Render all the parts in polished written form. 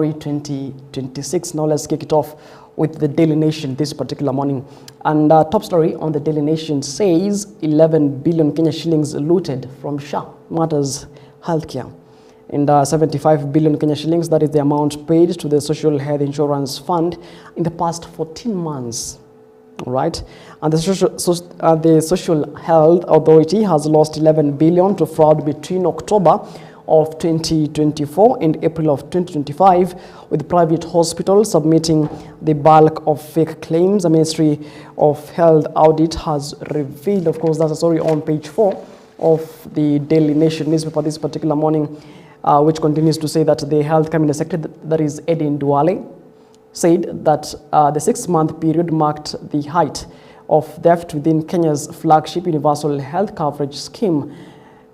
2026. Now let's kick it off with the Daily Nation this particular morning. And top story on the Daily Nation says 11 billion Kenya shillings looted from SHA matters healthcare. And 75 billion Kenya shillings, that is the amount paid to the Social Health Insurance Fund in the past 14 months. All right, and the Social Health Authority has lost 11 billion to fraud between October of 2024 and April of 2025, with private hospitals submitting the bulk of fake claims. The Ministry of Health audit has revealed, of course, that's a story on page 4 of the Daily Nation newspaper this particular morning, which continues to say that the Health Cabinet Secretary, that is Edin Duale, said that the 6-month period marked the height of theft within Kenya's flagship universal health coverage scheme.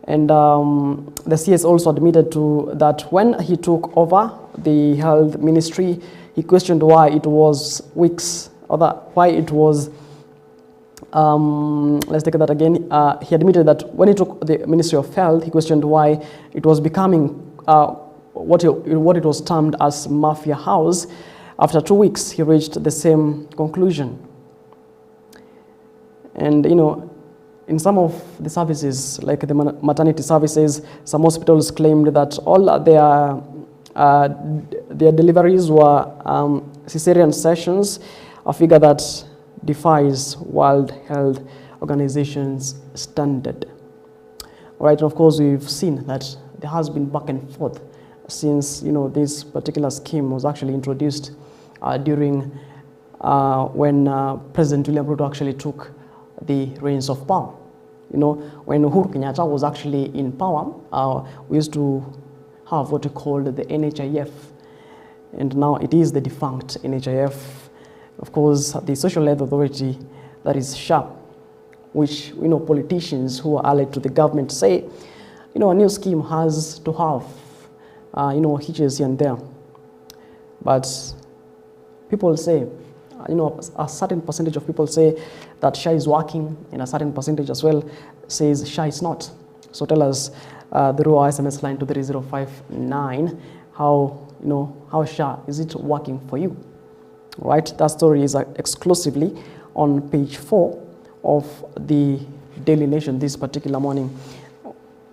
And the CS also admitted that when he took over the health ministry, he questioned why it was weeks, why it was, let's take that again. He admitted that when he took the Ministry of Health, he questioned why it was becoming what it was termed as mafia house. After 2 weeks, he reached the same conclusion. And, you know, in some of the services, like the maternity services, some hospitals claimed that all their deliveries were cesarean sessions, a figure that defies World Health Organization's standard. All right, and of course, we've seen that there has been back and forth since, you know, this particular scheme was actually introduced during when President William Ruto actually took the reins of power. You know, when Uhuru Kenyatta was actually in power, we used to have what we called the NHIF, and now it is the defunct NHIF. Of course, the Social Health Authority, that is SHA, which, you know, politicians who are allied to the government say, you know, a new scheme has to have, you know, hitches here and there. But people say, you know, a certain percentage of people say that SHA is working, and a certain percentage as well says SHA is not. So tell us through our SMS line to 3059 how, you know, how SHA is it working for you? Right, that story is exclusively on page 4 of the Daily Nation this particular morning.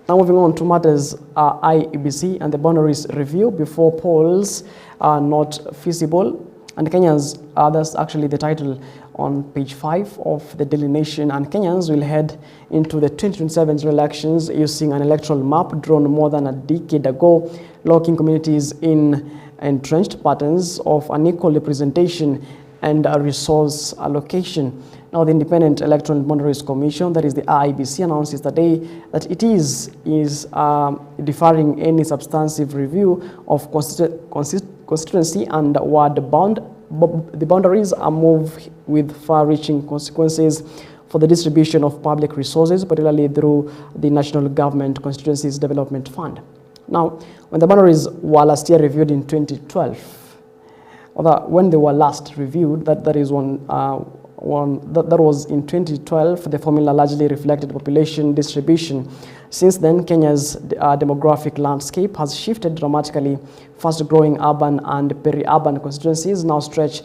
Now moving on to matters IEBC and the boundaries review before polls are not feasible. And Kenyans, that's actually the title on page 5 of the Daily Nation. And Kenyans will head into the 2027 elections using an electoral map drawn more than a decade ago, locking communities in entrenched patterns of unequal representation and a resource allocation. Now, the Independent Electoral Boundaries Commission, that is the IEBC, announced yesterday that it is deferring any substantive review of constituency and ward bound. The boundaries are moved with far-reaching consequences for the distribution of public resources, particularly through the National Government Constituencies Development Fund. Now, when the boundaries were last year reviewed in 2012, when they were last reviewed, that was in 2012, the formula largely reflected population distribution. Since then, Kenya's demographic landscape has shifted dramatically. Fast-growing urban and peri-urban constituencies now stretch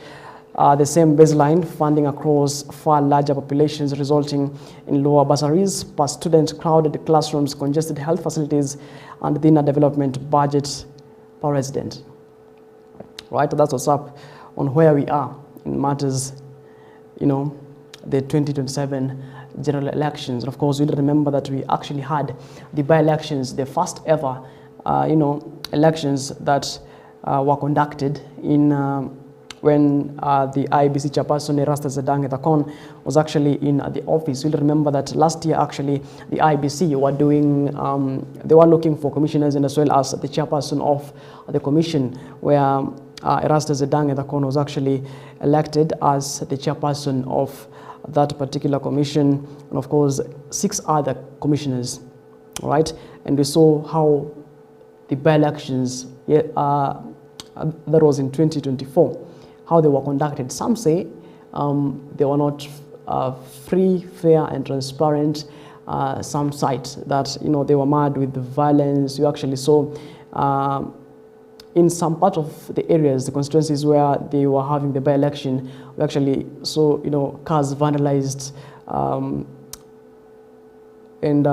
the same baseline funding across far larger populations, resulting in lower bursaries per student, crowded classrooms, congested health facilities, and thinner development budget per resident. Right, that's what's up on where we are in matters, you know, the 2027 general elections. And of course, we remember that we actually had the by-elections, the first ever, you know, elections that were conducted in when the IEBC chairperson Erastus Edang'ethakon was actually in the office. You'll remember that last year, actually, the IEBC were doing, they were looking for commissioners and as well as the chairperson of the commission, where Erastus Edang'ethakon was actually elected as the chairperson of that particular commission, and of course 6 other commissioners, right? And we saw how the by-elections, that was in 2024, how they were conducted. Some say they were not free, fair, and transparent. Some cite that, you know, they were marred with violence. You actually saw in some part of the areas, the constituencies where they were having the by-election, we actually saw, cars vandalized, and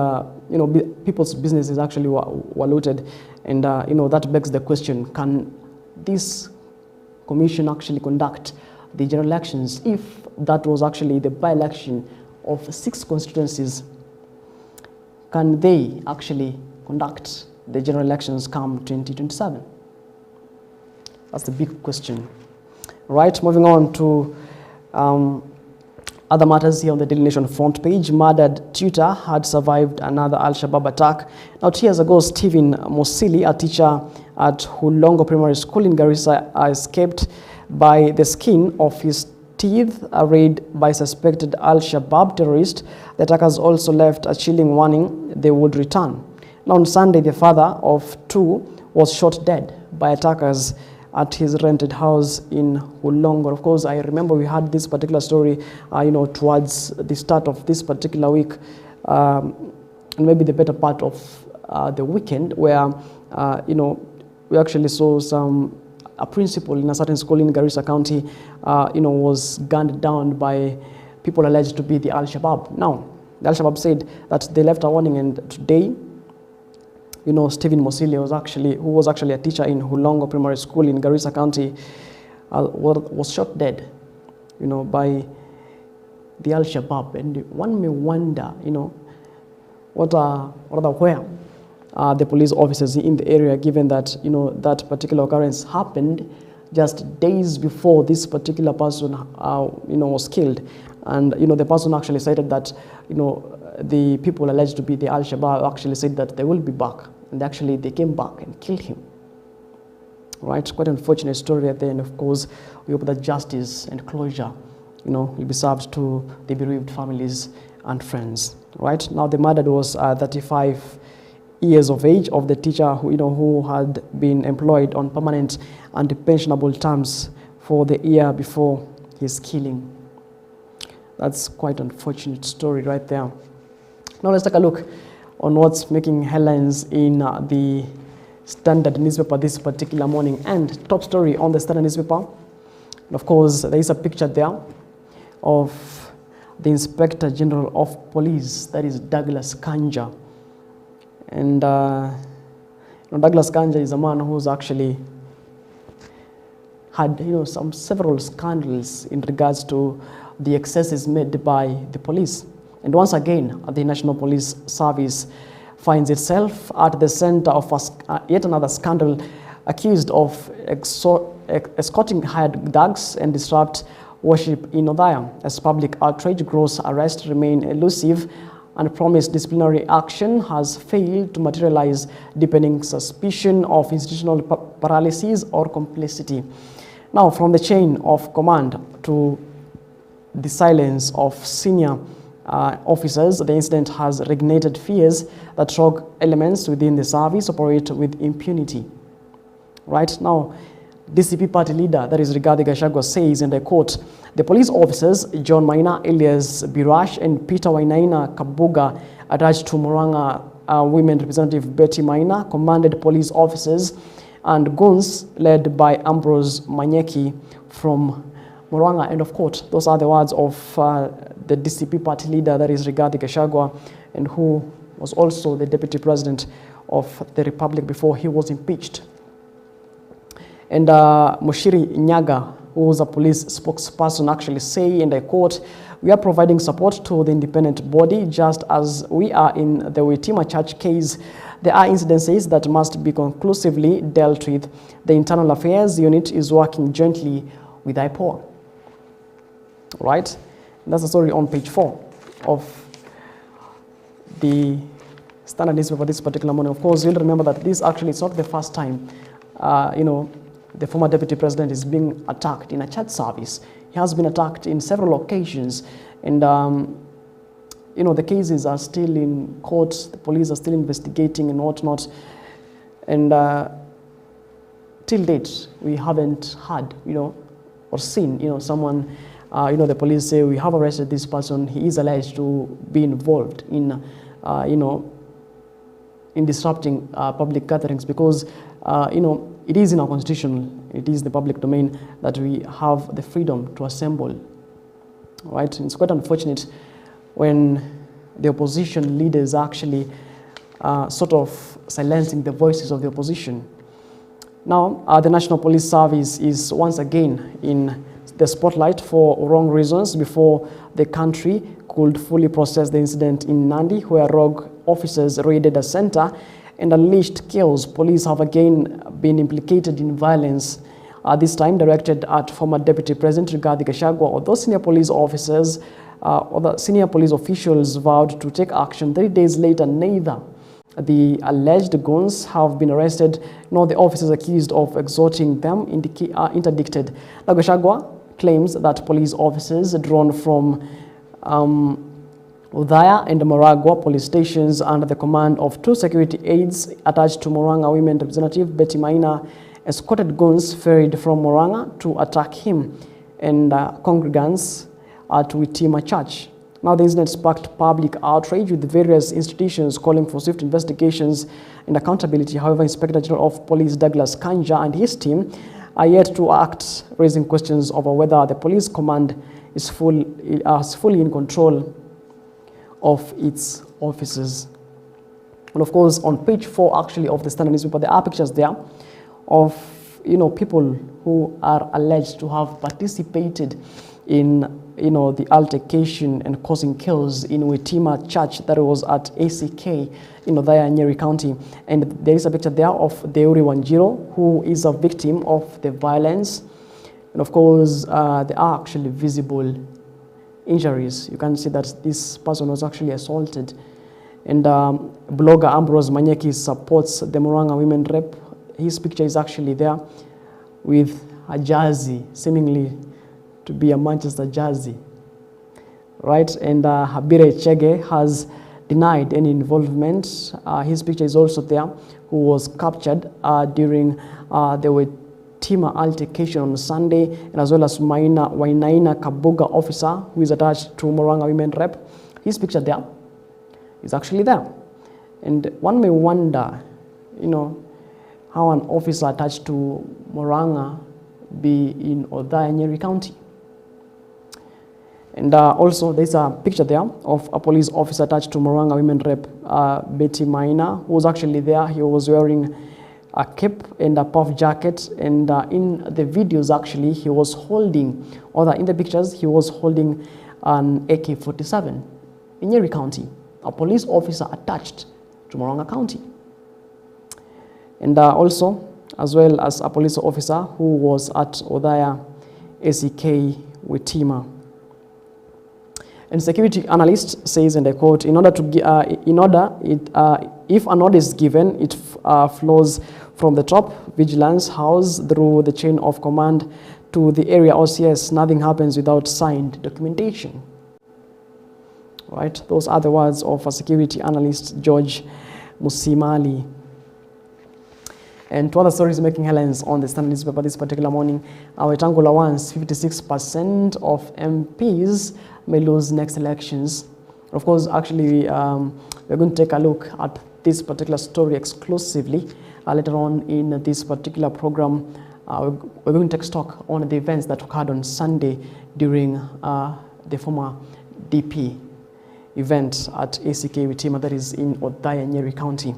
people's businesses actually were looted, and that begs the question: can this commission actually conduct the general elections if that was actually the by-election of 6 constituencies? Can they actually conduct the general elections come 2027? That's the big question. Right, moving on to other matters here on the Daily Nation front page. Murdered tutor had survived another Al-Shabaab attack. Now, 2 years ago, Stephen Mosili, a teacher at Hulongo Primary School in Garissa, escaped by the skin of his teeth, a raid by suspected Al-Shabaab terrorists. The attackers also left a chilling warning they would return. Now, on Sunday, the father of 2 was shot dead by attackers at his rented house in Hulongo. Of course, I remember we had this particular story, towards the start of this particular week, and maybe the better part of the weekend, where, we actually saw a principal in a certain school in Garissa County, was gunned down by people alleged to be the Al-Shabaab. Now, the Al-Shabaab said that they left a warning, and today, Stephen Mosili who was actually a teacher in Hulongo Primary School in Garissa County, was shot dead, by the Al-Shabaab. And one may wonder, where the police officers in the area, given that, that particular occurrence happened just days before this particular person, was killed. And, the person actually cited that, the people alleged to be the Al-Shabaab actually said that they will be back. And actually, they came back and killed him. Right? Quite an unfortunate story at the end. Of course, we hope that justice and closure, will be served to the bereaved families and friends. Right? Now, the murdered was 35 years of age of the teacher who had been employed on permanent and pensionable terms for the year before his killing. That's quite an unfortunate story right there. Now let's take a look on what's making headlines in the Standard newspaper this particular morning. And top story on the Standard newspaper, and of course, there is a picture there of the Inspector General of Police, that is Douglas Kanja. And Douglas Kanja is a man who's actually had several scandals in regards to the excesses made by the police. And once again, the National Police Service finds itself at the center of yet another scandal, accused of escorting hired thugs and disrupt worship in Othaya. As public outrage grows, arrests remain elusive, and promised disciplinary action has failed to materialize, deepening suspicion of institutional paralysis or complicity. Now, from the chain of command to the silence of senior officers, the incident has reignited fears that rogue elements within the service operate with impunity. Right now, DCP party leader, that is Rigathi Gachagua, says, and I quote, "The police officers, John Maina, Elias Birash, and Peter Wainaina Kabuga, attached to Murang'a Women Representative Betty Maina, commanded police officers and goons led by Ambrose Manyeki from Murang'a," end of quote. Those are the words of the DCP party leader, that is Rigathi Gachagua, and who was also the deputy president of the republic before he was impeached. And Mushiri Nyaga, who was a police spokesperson, actually say, and I quote, "We are providing support to the independent body just as we are in the Witima Church case. There are incidences that must be conclusively dealt with. The Internal Affairs Unit is working jointly with IPOA." Right? And that's the story on page 4 of the Standard newspaper this particular morning. Of course, you'll remember that this actually is not the first time, the former deputy president is being attacked in a church service. He has been attacked in several occasions, and the cases are still in court. The police are still investigating and whatnot, and till date we haven't had, or seen, someone. The police say, "We have arrested this person. He is alleged to be involved in, in disrupting public gatherings," because it is in our constitution, it is the public domain that we have the freedom to assemble. Right? It's quite unfortunate when the opposition leaders actually sort of silencing the voices of the opposition. Now, the National Police Service is once again in the spotlight for wrong reasons before the country could fully process the incident in Nandi, where rogue officers raided a center and unleashed chaos. Police have again been implicated in violence, this time directed at former Deputy President Rigathi Gachagua. Although senior police officers or the senior police officials vowed to take action, 3 days later, neither the alleged goons have been arrested, nor the officers accused of extorting them interdicted. Now, Gachagua claims that police officers drawn from Udhaya and Maragua police stations under the command of 2 security aides attached to Murang'a Women Representative Betty Maina escorted goons ferried from Murang'a to attack him and congregants at Witima Church. Now, the incident sparked public outrage, with various institutions calling for swift investigations and accountability. However, Inspector General of Police Douglas Kanja and his team are yet to act, raising questions over whether the police command is fully in control of its officers. And of course, on page 4 actually of the Standard newspaper, there are pictures there of people who are alleged to have participated in the altercation and causing chaos in Witima Church that was at ACK in Udhaya, Nyeri County. And there is a picture there of Deuri Wanjiro, who is a victim of the violence. And of course, there are actually visible injuries. You can see that this person was actually assaulted. And blogger Ambrose Manyeki supports the Murang'a Women Rep. His picture is actually there with a jersey, seemingly to be a Manchester jersey, right? And Habire Chege has denied any involvement. His picture is also there, who was captured during the Witima altercation on Sunday, and as well as Wainaina Kabuga officer, who is attached to Murang'a Women Rep. His picture there is actually there. And one may wonder, how an officer attached to Murang'a be in Udhaya, Nyeri County. And also, there's a picture there of a police officer attached to Murang'a Women Rep, Betty Maina, who was actually there. He was wearing a cape and a puff jacket, and in the videos, actually, he was holding, or in the pictures, he was holding an AK-47 in Nyeri County, a police officer attached to Murang'a County. And also, as well as a police officer who was at Udhaya ACK Witima. And security analyst says, and I quote, if an order is given, it flows from the top vigilance house through the chain of command to the area OCS. Nothing happens without signed documentation. Right? Those are the words of a security analyst, George Musimali. And two other stories making headlines on the Standard newspaper this particular morning. Wetangula wants 56% of MPs may lose next elections. Of course, actually, we're going to take a look at this particular story exclusively later on in this particular program. We're going to take stock on the events that occurred on Sunday during the former DP event at ACK Witima, that is in Udhaya, Nyeri County.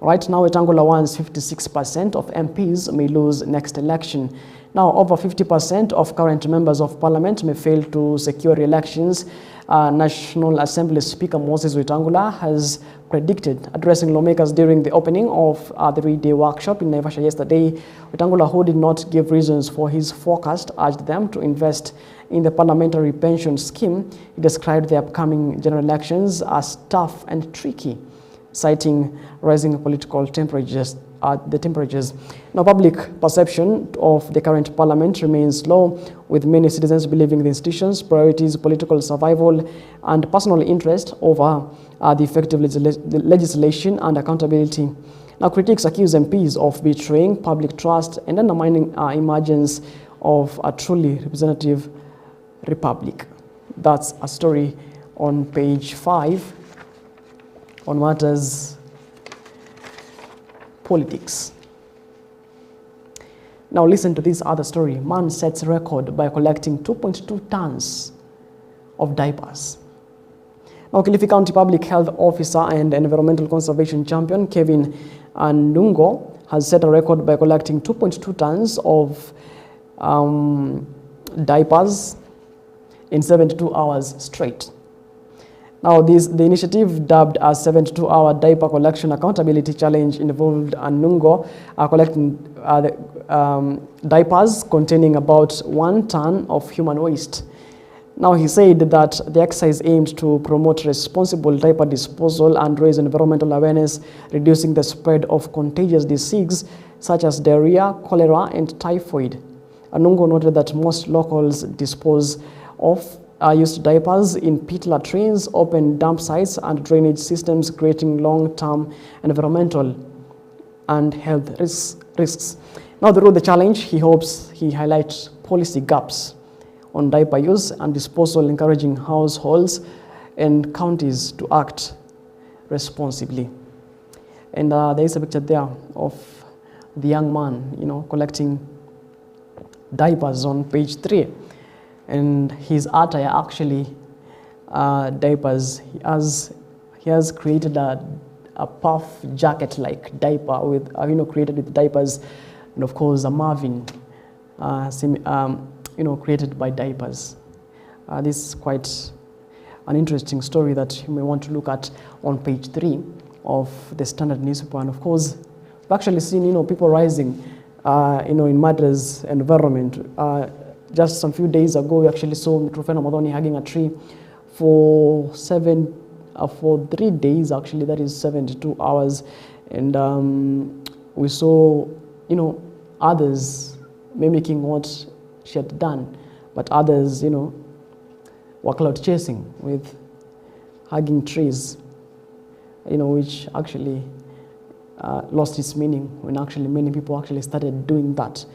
Right now, Wetangula wants 56% of MPs may lose next election. Now, over 50% of current members of parliament may fail to secure elections. National Assembly Speaker Moses Wetangula has predicted, addressing lawmakers during the opening of the 3-day workshop in Naivasha yesterday. Wetangula, who did not give reasons for his forecast, urged them to invest in the parliamentary pension scheme. He described the upcoming general elections as tough and tricky, citing rising political temperatures. Now, public perception of the current parliament remains low, with many citizens believing the institution's priorities, political survival, and personal interest over the effective legislation and accountability. Now, critics accuse MPs of betraying public trust and undermining emergence of a truly representative republic. That's a story on page 5 on matters politics. Now listen to this other story. Man sets record by collecting 2.2 tons of diapers. Now, Kilifi County Public Health Officer and Environmental Conservation Champion Kevin Ndungo has set a record by collecting 2.2 tons of diapers in 72 hours straight. Now, the initiative, dubbed as 72-hour diaper collection accountability challenge, involved Ndungo collecting diapers containing about 1 ton of human waste. Now, he said that the exercise aimed to promote responsible diaper disposal and raise environmental awareness, reducing the spread of contagious diseases such as diarrhea, cholera, and typhoid. Ndungo noted that most locals dispose of used diapers in pit latrines, open dump sites, and drainage systems, creating long-term environmental and health risks. Now, through the challenge, he hopes he highlights policy gaps on diaper use and disposal, encouraging households and counties to act responsibly. And there is a picture there of the young man, collecting diapers on page 3. And his attire actually diapers. He has created a puff jacket-like diaper with created with diapers, and of course a Marvin, created by diapers. This is quite an interesting story that you may want to look at on page 3 of the Standard newspaper. And of course, we've actually seen people rising in Madra's environment. Just some few days ago, we actually saw Trufena Modoni hugging a tree for 3 days, actually, that is 72 hours. And we saw, others mimicking what she had done, but others, were cloud chasing with hugging trees, which actually lost its meaning when actually many people actually started doing that.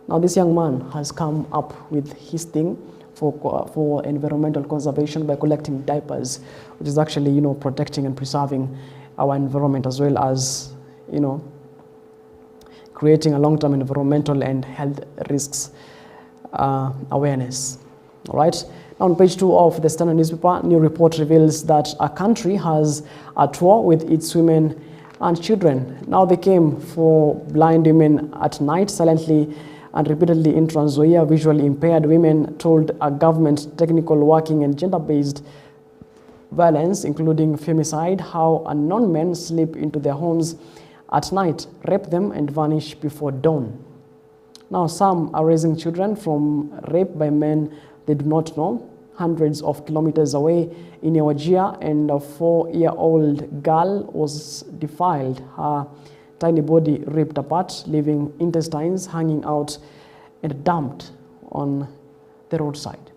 Now, this young man has come up with his thing for environmental conservation by collecting diapers, which is actually, protecting and preserving our environment, as well as, creating a long-term environmental and health risks awareness. All right. Now, on page 2 of the Standard newspaper, new report reveals that a country has a tour with its women and children. Now, they came for blind women at night, silently and repeatedly in Trans Nzoia. Visually impaired women told a government technical working and gender-based violence, including femicide, how unknown men slip into their homes at night, rape them, and vanish before dawn. Now, some are raising children from rape by men they do not know, hundreds of kilometers away in Wajir, and a 4-year-old girl was defiled, her tiny body ripped apart, leaving intestines hanging out and dumped on the roadside.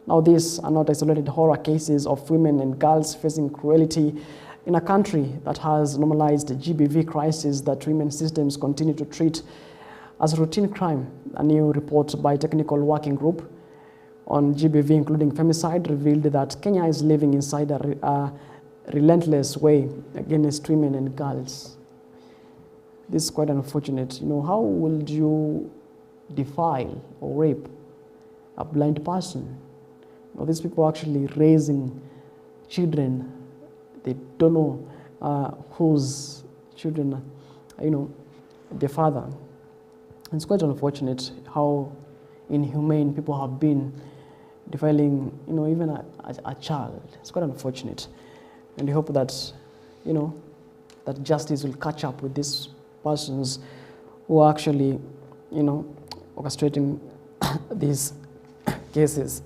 Now, these are not isolated horror cases of women and girls facing cruelty in a country that has normalized the GBV crisis that women's systems continue to treat as routine crime. A new report by Technical Working Group on GBV, including femicide, revealed that Kenya is living inside a relentless way against women and girls. This is quite unfortunate. How would you defile or rape a blind person? These people are actually raising children. They don't know whose children, their father. It's quite unfortunate how inhumane people have been defiling, even a child. It's quite unfortunate. And we hope that, that justice will catch up with these persons who are actually, orchestrating these cases.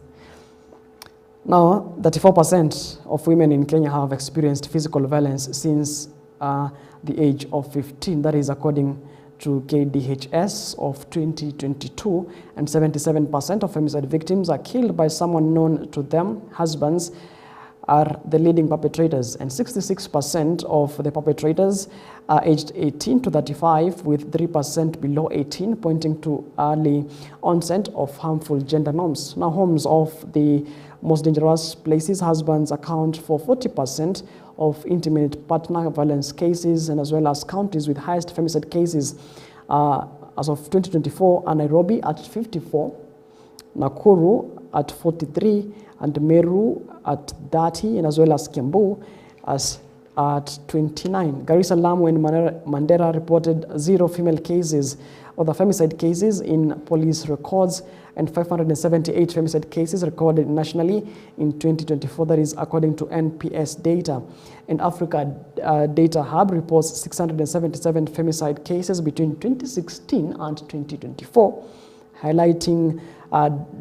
Now, 34% of women in Kenya have experienced physical violence since the age of 15. That is according to KDHS of 2022, and 77% of femicide victims are killed by someone known to them. Husbands are the leading perpetrators, and 66% of the perpetrators are aged 18 to 35, with 3% below 18, pointing to early onset of harmful gender norms. Now, homes of the most dangerous places, husbands account for 40% of intimate partner violence cases, and as well as counties with highest femicide cases as of 2024 are Nairobi at 54, Nakuru at 43, and Meru at 30, and as well as Kiambu as at 29. Garissa, Lamu, and Mandera reported 0 female cases or the femicide cases in police records, and 578 femicide cases recorded nationally in 2024. That is according to NPS data. And Africa Data Hub reports 677 femicide cases between 2016 and 2024, highlighting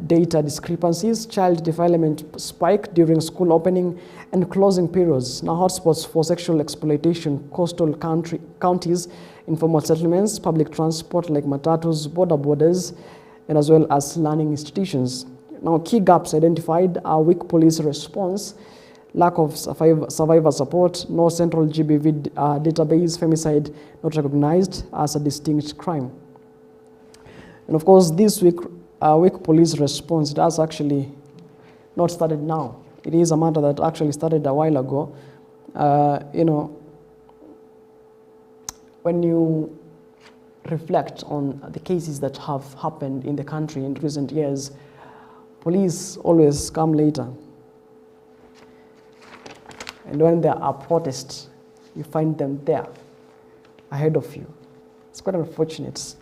data discrepancies, child development spike during school opening and closing periods. Now, hotspots for sexual exploitation: coastal counties, informal settlements, public transport like matatus, borders, and as well as learning institutions. Now, key gaps identified are weak police response, lack of survivor support, no central GBV database, femicide not recognized as a distinct crime. And of course, this week, weak police response does actually not started now. It is a matter that actually started a while ago. You know, when you reflect on the cases that have happened in the country in recent years, police always come later. And when there are protests, you find them there, ahead of you. It's quite unfortunate.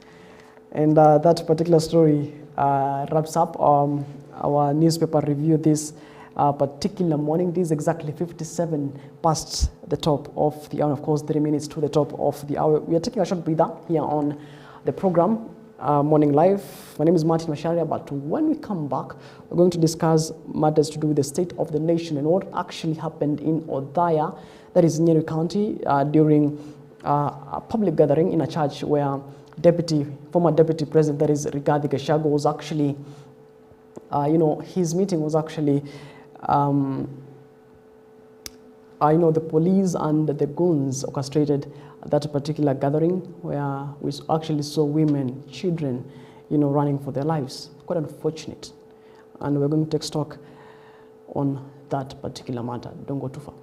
And that particular story wraps up our newspaper review this particular morning. This is exactly 57 past the top of the hour. Of course, 3 minutes to the top of the hour. We are taking a short breather here on the program, Morning Live. My name is Martin Macharia, but when we come back, we're going to discuss matters to do with the state of the nation and what actually happened in Othaya, that is Nyeri County, during a public gathering in a church where former deputy president, that is Rigathi Gachagua, was actually, his meeting was actually, the police and the goons orchestrated that particular gathering where we actually saw women, children, running for their lives. Quite unfortunate. And we're going to take stock on that particular matter. Don't go too far.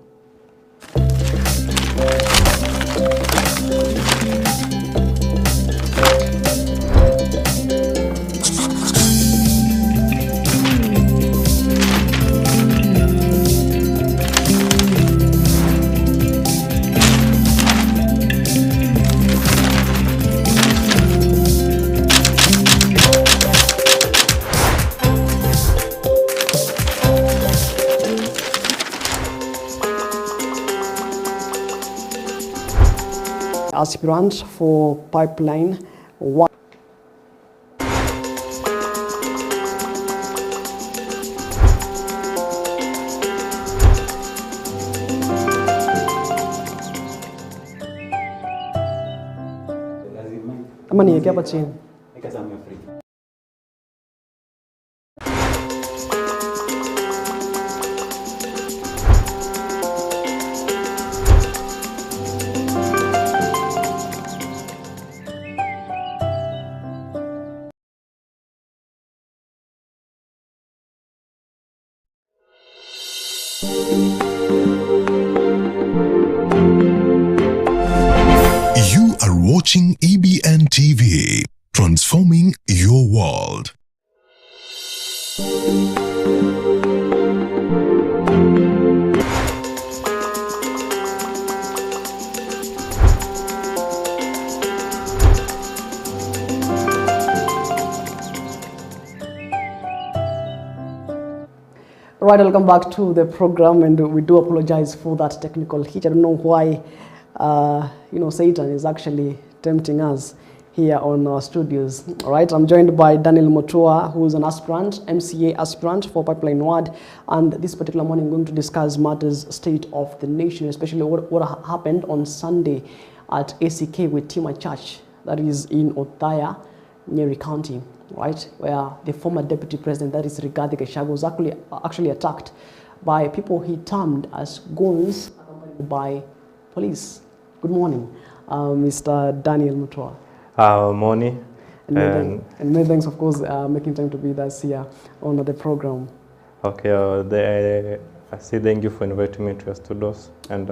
Aspirant for pipeline 1. Ama niweke hapa chini. You are watching EBN TV, transforming your world. Right, welcome back to the program, and we do apologize for that technical hitch. I don't know why, Satan is actually tempting us here on our studios. All right, I'm joined by Daniel Mutua, who is an aspirant, MCA aspirant for Pipeline Ward, and this particular morning we're going to discuss matters state of the nation, especially what happened on Sunday at ACK with Tima Church, that is in Othaya, Nyeri County, right, where the former deputy president, that is Rigathi Gachagua, was actually attacked by people he termed as goons, accompanied by police. Good morning, Mr. Daniel Mutua. Morning. And many thanks, of course, making time to be with us here on the program. Okay, I say thank you for inviting me to your studios, and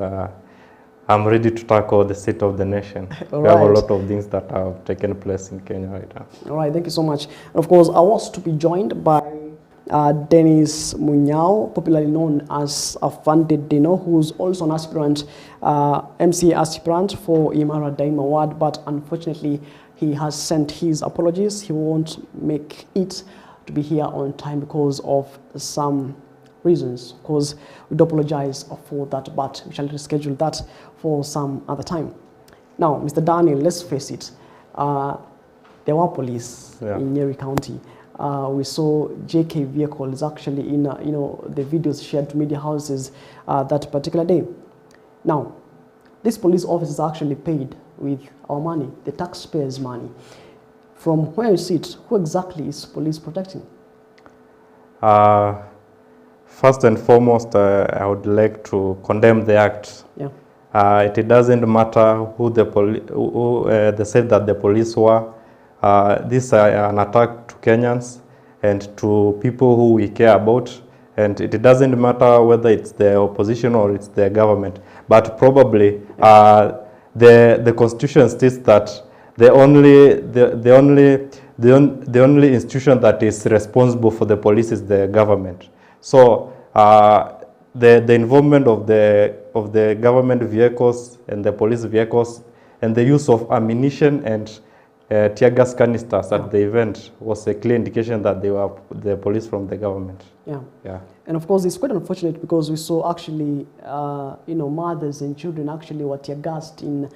I'm ready to tackle the state of the nation. All We have a right. lot of things that have taken place in Kenya right now. All right, thank you so much. And of course, I was to be joined by Dennis Munyao, popularly known as Afande Dino, who's also an aspirant, MCA aspirant for Imara Daima Award, but unfortunately, he has sent his apologies. He won't make it to be here on time because of some reasons. Of course, we do apologize for that, but we shall reschedule that for some other time. Now, Mr. Daniel, let's face it, there were police in Nyeri County. We saw JK vehicles actually in the videos shared to media houses that particular day. Now, these police officers are actually paid with our money, the taxpayers' money. From where you sit, who exactly is police protecting? First and foremost, I would like to condemn the act. Yeah. It doesn't matter who they said that the police were. This is an attack to Kenyans and to people who we care about. And it doesn't matter whether it's the opposition or it's the government. But probably the Constitution states that the only institution that is responsible for the police is the government. So the involvement of the government vehicles and the police vehicles and the use of ammunition and tear gas canisters at the event was a clear indication that they were the police from the government. Yeah. Yeah. And of course, it's quite unfortunate because we saw actually, mothers and children actually were tear gassed in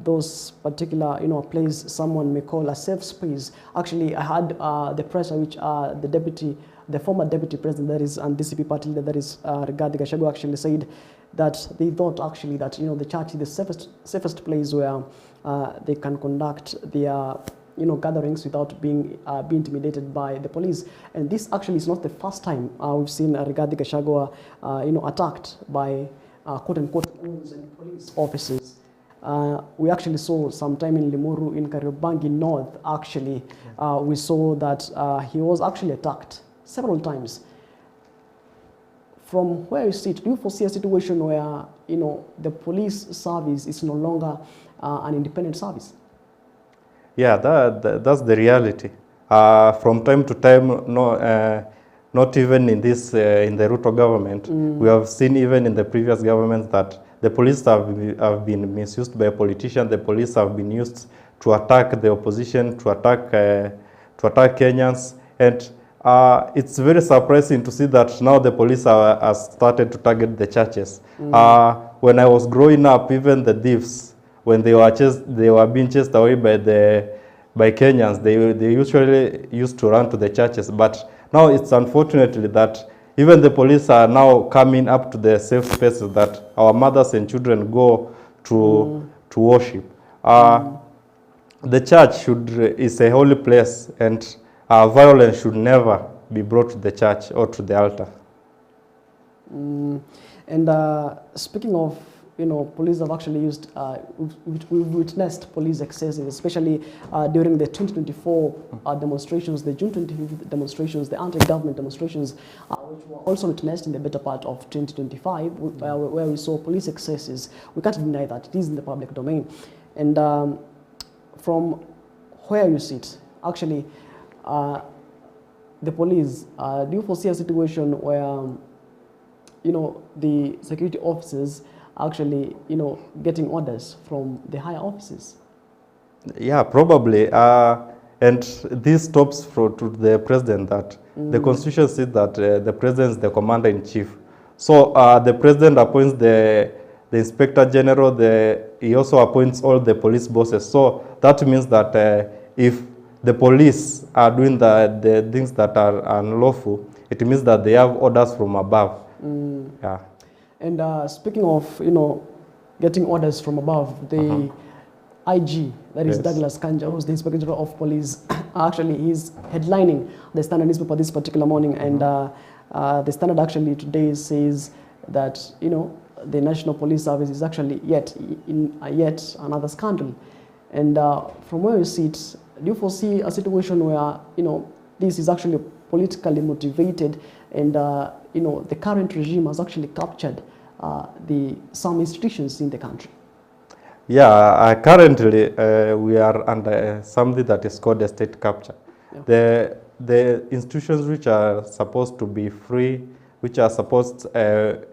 those particular, place someone may call a safe space. Actually, I had the press which the former deputy president, that is, and DCP party leader, that is Rigathi Gachagua, actually said that they thought actually that the church is the safest place where they can conduct their gatherings without being intimidated by the police. And this actually is not the first time we've seen Rigathi Gachagua attacked by quote unquote goons and police officers. We actually saw sometime in Limuru, in Kariobangi North, actually, we saw that he was actually attacked several times. From where you sit, do you foresee a situation where, the police service is no longer an independent service? Yeah, that's the reality. From time to time, not even in this, in the Ruto government, we have seen even in the previous governments that the police have been misused by politicians. The police have been used to attack the opposition, to attack Kenyans, and it's very surprising to see that now the police are started to target the churches. When I was growing up, even the thieves, when they were being chased away by Kenyans, they usually used to run to the churches. But now it's unfortunately that even the police are now coming up to the safe spaces that our mothers and children go to worship. The church is a holy place, and violence should never be brought to the church or to the altar. And speaking of, police have actually used, we've witnessed police excesses, especially during the 2024 demonstrations, the June 25th demonstrations, the anti-government demonstrations, which were also witnessed in the better part of 2025, where we saw police excesses. We can't deny that. It is in the public domain. And from where you sit, actually, the police, do you foresee a situation where, the security officers actually, getting orders from the higher officers? Yeah, probably. And this stops to the president that the Constitution says that the president is the commander-in-chief. So the president appoints the inspector general, he also appoints all the police bosses. So that means that if the police are doing the things that are unlawful, it means that they have orders from above. Yeah. And speaking of, getting orders from above, the IG, that is Douglas Kanja, who's the Inspector General of Police, actually he's headlining the Standard newspaper this particular morning, and the Standard actually today says that, the National Police Service is actually yet another scandal. And from where you sit, do you foresee a situation where, this is actually politically motivated and, the current regime has actually captured some institutions in the country? Yeah, currently we are under something that is called a state capture. Yeah. The institutions which are supposed to be free, which are supposed to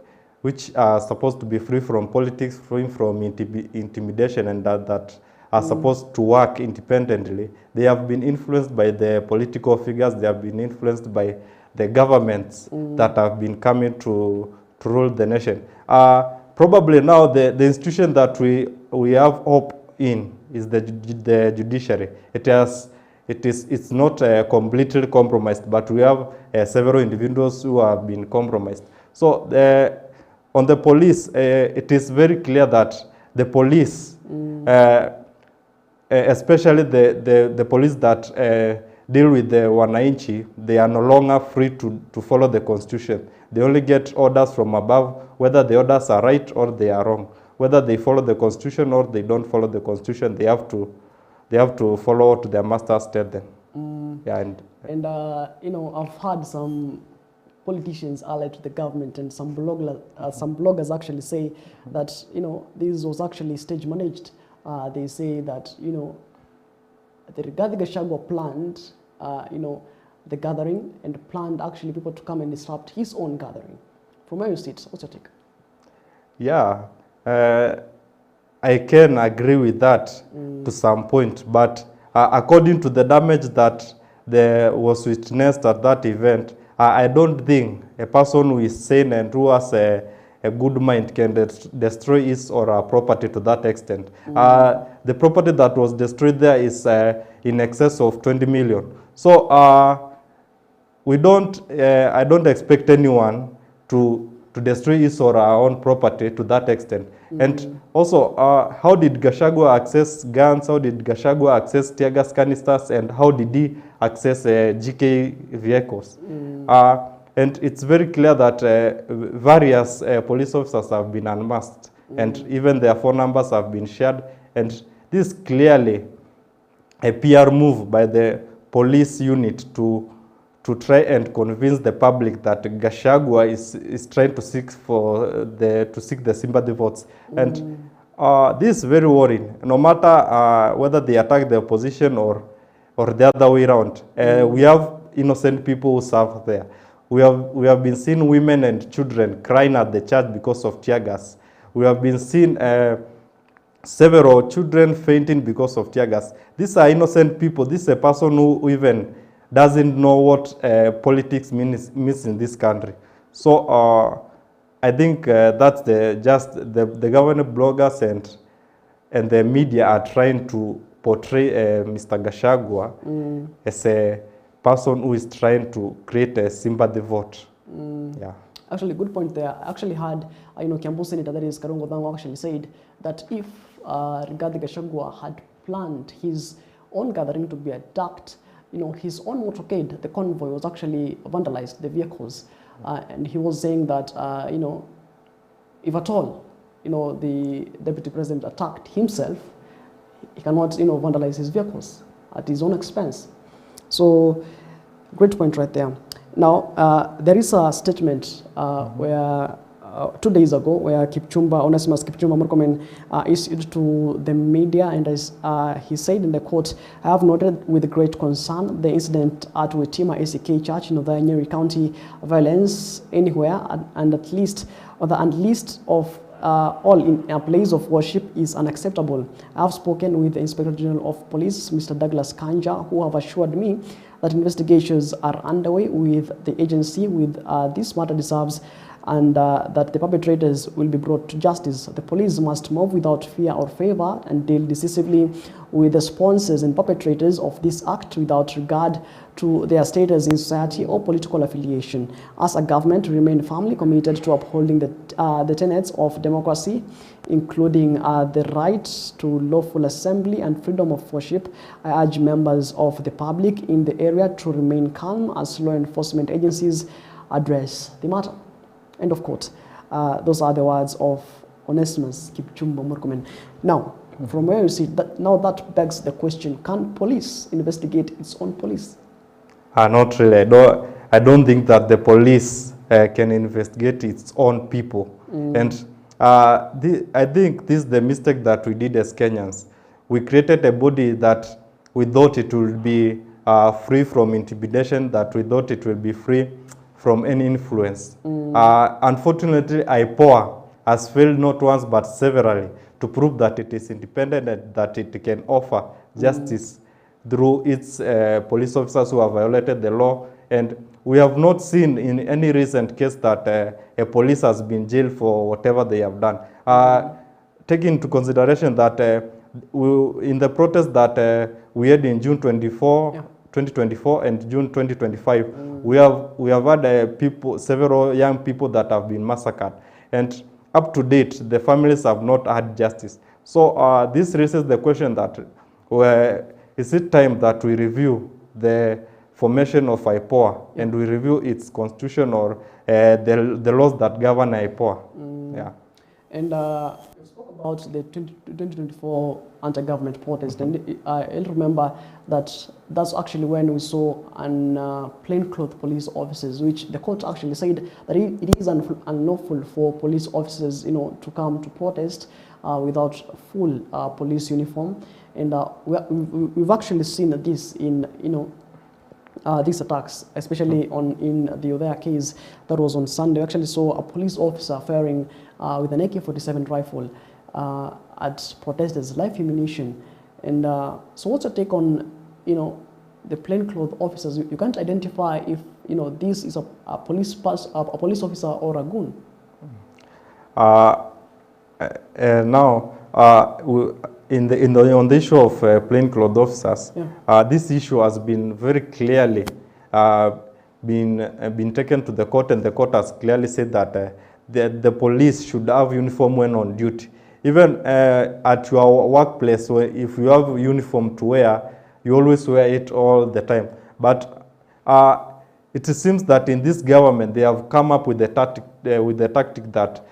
be free from politics, free from intimidation, and that are supposed to work independently, they have been influenced by the political figures, they have been influenced by the governments that have been coming to rule the nation. Probably now the institution that we have hope in is the judiciary. It's not completely compromised, but we have several individuals who have been compromised. So on the police, it is very clear that the police, especially the police that deal with the wananchi, they are no longer free to follow the constitution. They only get orders from above, whether the orders are right or they are wrong. Whether they follow the constitution or they don't follow the constitution, they have to follow what their masters tell them. Yeah, and you know, I've heard some politicians allied to the government and some bloggers actually say that, you know, this was actually stage managed. They say that, you know, the Rigathi Gachagua planned, you know, the gathering and planned actually people to come and disrupt his own gathering. From where you sit, what's your take? Yeah, I can agree with that to some point, but according to the damage that there was witnessed at that event, I don't think a person who is sane and who has a good mind can destroy his or her property to that extent. The property that was destroyed there is in excess of 20 million. So I don't expect anyone to destroy his or her own property to that extent. And also, how did Gachagua access guns? How did Gachagua access tear gas canisters? And how did he access GK vehicles? And it's very clear that various police officers have been unmasked, and even their phone numbers have been shared. And this is clearly a PR move by the police unit to try and convince the public that Gachagua is trying to seek the sympathy votes. And this is very worrying. No matter whether they attack the opposition or the other way around, we have innocent people who serve there. We have been seeing women and children crying at the church because of tear gas. We have been seeing several children fainting because of tear gas. These are innocent people. This is a person who even doesn't know what politics means in this country. So I think that's the government bloggers and the media are trying to portray Mr. Gachagua as a person who is trying to create a sympathy vote. Yeah. Actually, good point there. I actually had, you know, Kiambu Senator, that is Karungo Dango, actually said that if Rigathi Gachagua had planned his own gathering to be attacked, you know, his own motorcade, the convoy, was actually vandalized, the vehicles. And he was saying that, you know, if at all, you know, the deputy president attacked himself, he cannot, you know, vandalize his vehicles at his own expense. So, great point right there. Now, there is a statement where 2 days ago, where Onesimus Kipchumba Murkomen issued to the media, and as he said in the quote, "I have noted with great concern the incident at Wetima ACK Church in Northern Nyeri County. Violence anywhere and at least of all in a place of worship is unacceptable. I have spoken with the Inspector General of Police, Mr. Douglas Kanja, who have assured me that investigations are underway with the agency with this matter deserves, and that the perpetrators will be brought to justice. The police must move without fear or favor and deal decisively with the sponsors and perpetrators of this act without regard to their status in society or political affiliation. As a government, we remain firmly committed to upholding the tenets of democracy, including the right to lawful assembly and freedom of worship. I urge members of the public in the area to remain calm as law enforcement agencies address the matter." End of quote. Those are the words of Onesimus Kipchumba Murkomen. Now, from where you see that, now that begs the question: can police investigate its own police? Not really. I don't think that the police can investigate its own people. And I think this is the mistake that we did as Kenyans. We created a body that we thought it would be free from intimidation, that we thought it will be free from any influence. Unfortunately, IPOA has failed not once but severally to prove that it is independent and that it can offer justice through its police officers who have violated the law. And we have not seen in any recent case that a police has been jailed for whatever they have done. Taking into consideration that in the protest that we had in June 2024 and June 2025, we have had several young people that have been massacred, and up to date the families have not had justice. So this raises the question that is it time that we review the formation of IPOA and we review its constitution or the laws that govern IPOA? Yeah. And you spoke about the 2024 anti-government protest, and I remember that that's actually when we saw plainclothes police officers, which the court actually said that it is unlawful for police officers, to come to protest without full police uniform. And we've actually seen this in, these attacks, especially in the other case that was on Sunday. We actually saw a police officer firing with an AK-47 rifle at protesters, live ammunition. And so what's your take on, the plainclothes officers? You can't identify if, this is a police officer or a goon. On the issue of plainclothes officers, this issue has been very clearly been taken to the court, and the court has clearly said that the police should have uniform when on duty. Even at your workplace, if you have uniform to wear, you always wear it all the time. But it seems that in this government, they have come up with the tactic that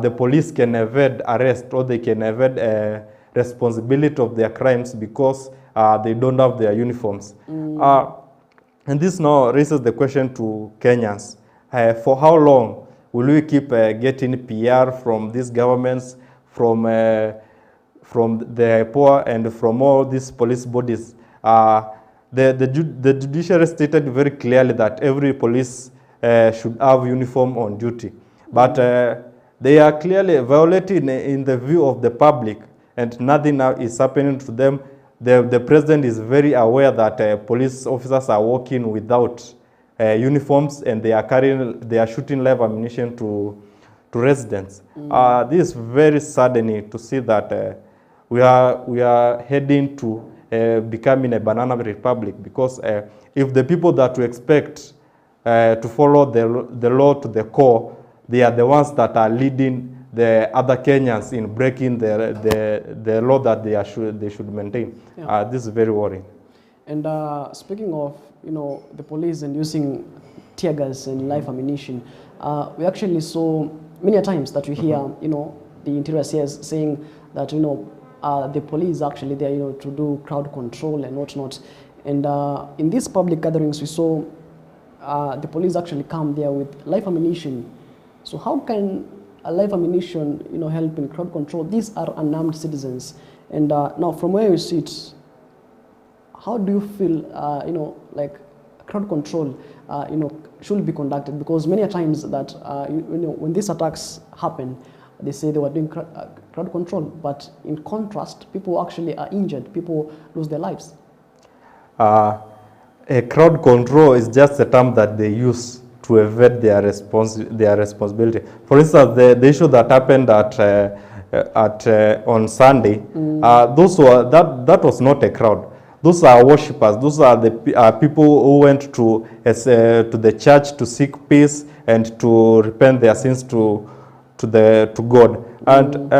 the police can evade arrest, or they can evade responsibility of their crimes because they don't have their uniforms. And this now raises the question to Kenyans. For how long will we keep getting PR from these governments, from the IPOA and from all these police bodies? The judiciary stated very clearly that every police should have uniform on duty. But they are clearly violating in the view of the public, and nothing now is happening to them. The president is very aware that police officers are working without uniforms, and they are shooting live ammunition to residents. This is very saddening to see that we are heading to becoming a banana republic, because if the people that we expect to follow the law to the core, they are the ones that are leading the other Kenyans in breaking the law that they should maintain. This is very worrying. And speaking of the police and using tear gas and live ammunition, we actually saw many times that we hear the interior CS saying that the police actually there to do crowd control and whatnot. And in these public gatherings, we saw the police actually come there with live ammunition. So how can a live ammunition, help in crowd control? These are unarmed citizens. And now, from where you sit, how do you feel, like crowd control, should be conducted? Because many times that, when these attacks happen, they say they were doing crowd control, but in contrast, people actually are injured. People lose their lives. A crowd control is just a term that they use to evade their responsibility. For instance, the issue that happened on Sunday, that was not a crowd. Those are worshippers. Those are the people who went to the church to seek peace and to repent their sins to God. And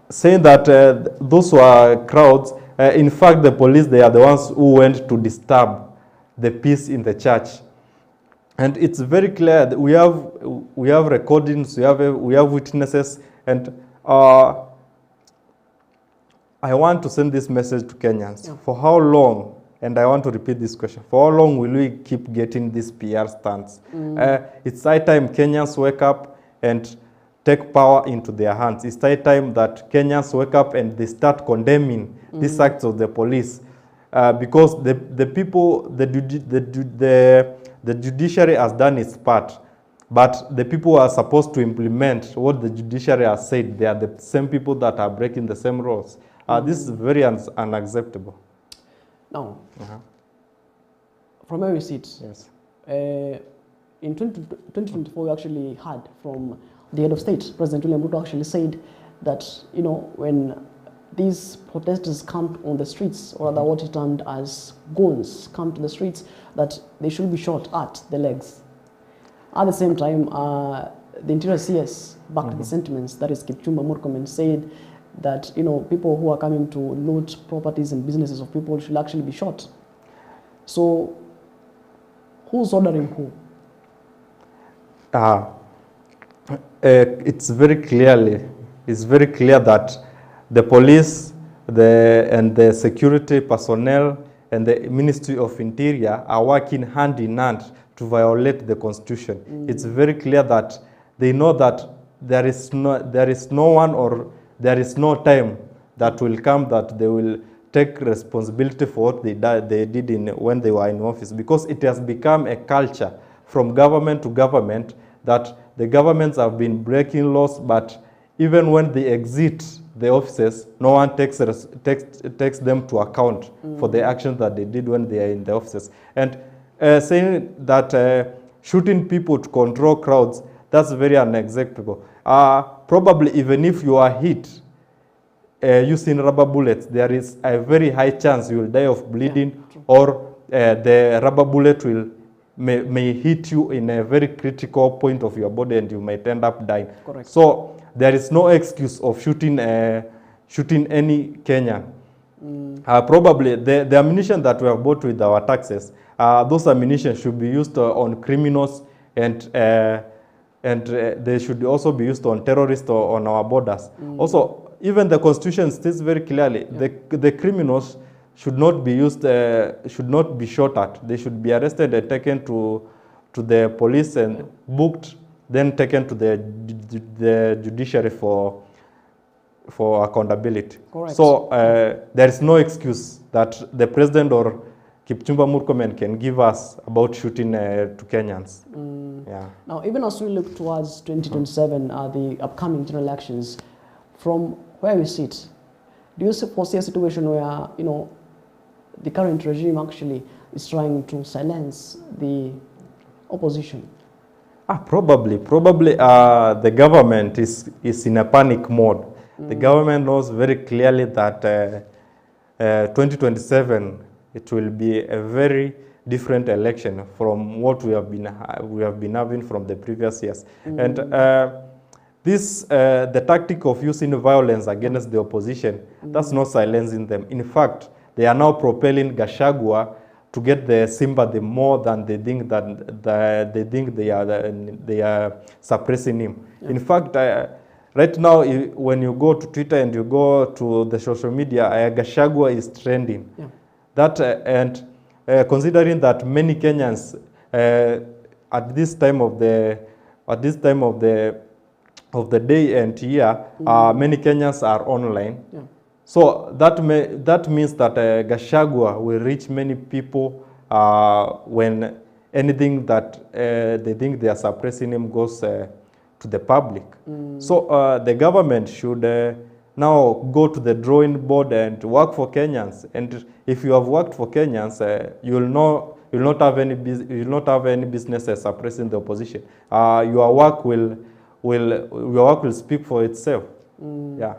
saying that those were crowds, in fact, the police, they are the ones who went to disturb the peace in the church. And it's very clear that we have recordings, we have witnesses, and I want to send this message to Kenyans. For how long and I want to repeat this question. For how long will we keep getting these PR stunts? It's high time Kenyans wake up and take power into their hands. It's high time that Kenyans wake up and they start condemning these acts of the police, because the people, the judiciary has done its part, but the people who are supposed to implement what the judiciary has said, they are the same people that are breaking the same rules. This is very unacceptable. Now, from where we sit, Yes. In 2024, we actually heard from the head of state, President William Ruto, actually said that, you know, when these protesters come on the streets, or rather what he termed as goons come to the streets, that they should be shot at the legs. At the same time, the Interior CS backed the sentiments, that is Kipchumba Murkomen, said that, you know, people who are coming to loot properties and businesses of people should actually be shot. So, who's ordering who? It's very clear that the police and the security personnel and the Ministry of Interior are working hand in hand to violate the Constitution. It's very clear that they know that there is no one, or there is no time that will come that they will take responsibility for what they did when they were in office, because it has become a culture from government to government that the governments have been breaking laws, but even when they exit the offices, no one takes them to account for the actions that they did when they are in the offices. And saying that shooting people to control crowds, that's very unacceptable. Probably even if you are hit using rubber bullets, there is a very high chance you will die of bleeding, or the rubber bullet may hit you in a very critical point of your body and you might end up dying. Correct. So there is no excuse of shooting any Kenyan. Probably the ammunition that we have bought with our taxes, those ammunition should be used on criminals, and they should also be used on terrorists or on our borders. Also, even the Constitution states very clearly, the criminals should not be used, should not be shot at. They should be arrested and taken to the police and booked, then taken to the judiciary for accountability. Correct. So there is no excuse that the president or Kipchumba Murkomen can give us about shooting to Kenyans. Yeah. Now, even as we look towards 2027, the upcoming general elections, from where we sit, do you foresee a situation where, you know, the current regime actually is trying to silence the opposition? Probably. The government is in a panic mode. The government knows very clearly that 2027 it will be a very different election from what we have been having from the previous years. And the tactic of using violence against the opposition, that's not silencing them. In fact, they are now propelling Gachagua to get the sympathy more than they think they are suppressing him. Yeah. In fact, right now, when you go to Twitter and you go to the social media, Gachagua is trending. Yeah. And considering that many Kenyans at this time of the day and year, many Kenyans are online. Yeah. So that means that Gachagua will reach many people when anything that they think they are suppressing him goes to the public. So the government should now go to the drawing board and work for Kenyans. And if you have worked for Kenyans, you will not have any business suppressing the opposition. Your work will speak for itself. Yeah.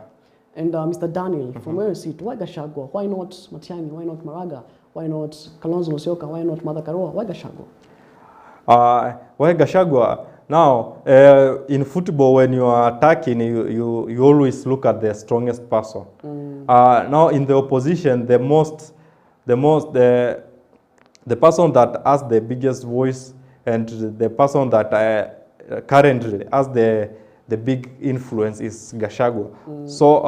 And Mr. Daniel, from where you sit, why Gachagua? Why not Matiang'i? Why not Maraga? Why not Kalonzo Musyoka? Why not Martha Karua? Why Gachagua? Why Gachagua? Now, in football, when you are attacking, you always look at the strongest person. Now, in the opposition, the person that has the biggest voice and the person that currently has the big influence is Gachagua. So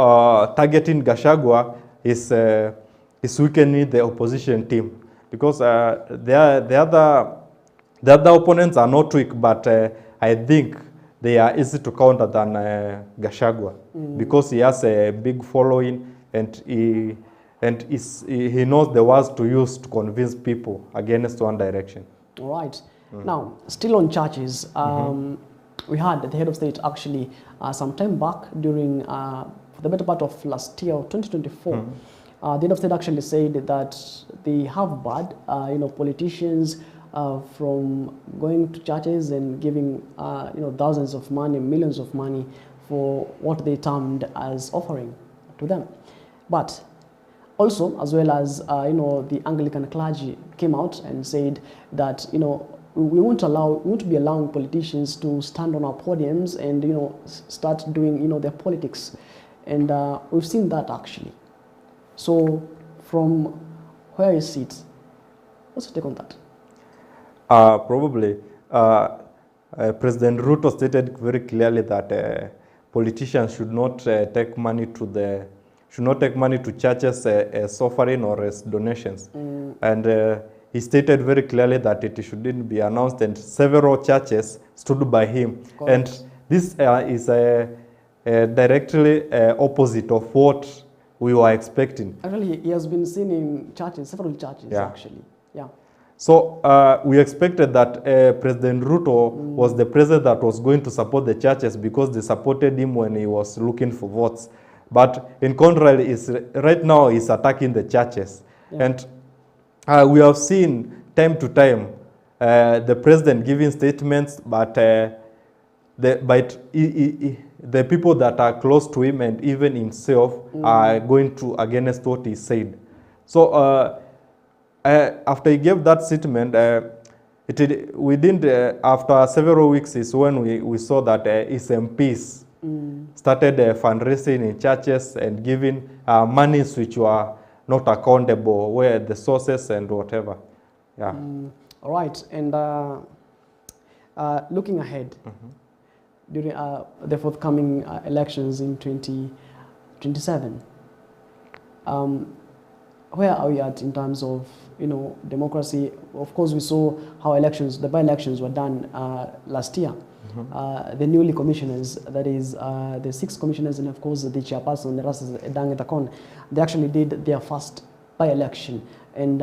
targeting Gachagua is weakening the opposition team. because the other opponents are not weak, but I think they are easy to counter than Gachagua, because he has a big following, and he knows the words to use to convince people against one direction. All right. Now, still on churches, we had the head of state actually some time back during for the better part of last year, 2024. The head of state actually said that they have bad, politicians from going to churches and giving, thousands of money, millions of money for what they termed as offering to them. But also, as well as, the Anglican clergy came out and said that, we won't be allowing politicians to stand on our podiums and, start doing, their politics. And we've seen that actually. So from where you sit, what's your take on that? Probably, President Ruto stated very clearly that politicians should not take money to churches as offering or as donations. And he stated very clearly that it shouldn't be announced, and several churches stood by him. Correct. And this is directly opposite of what we were expecting. Actually, he has been seen in churches, several churches actually. Yeah. So we expected that President Ruto was the president that was going to support the churches because they supported him when he was looking for votes. But in contrary, right now he's attacking the churches. Yeah. And we have seen time to time the president giving statements, but the people that are close to him and even himself are going to against what he said. So after he gave that statement, after several weeks is when we saw that his MPs started fundraising in churches and giving monies which were not accountable, where the sources and whatever. Yeah. All right. And looking ahead, during the forthcoming elections in 2027, where are we at in terms of democracy? Of course, we saw how the by-elections were done last year. The newly commissioners, that is the 6 commissioners, and of course the chairperson, the Rasas Edang Etakon, they actually did their first by-election, and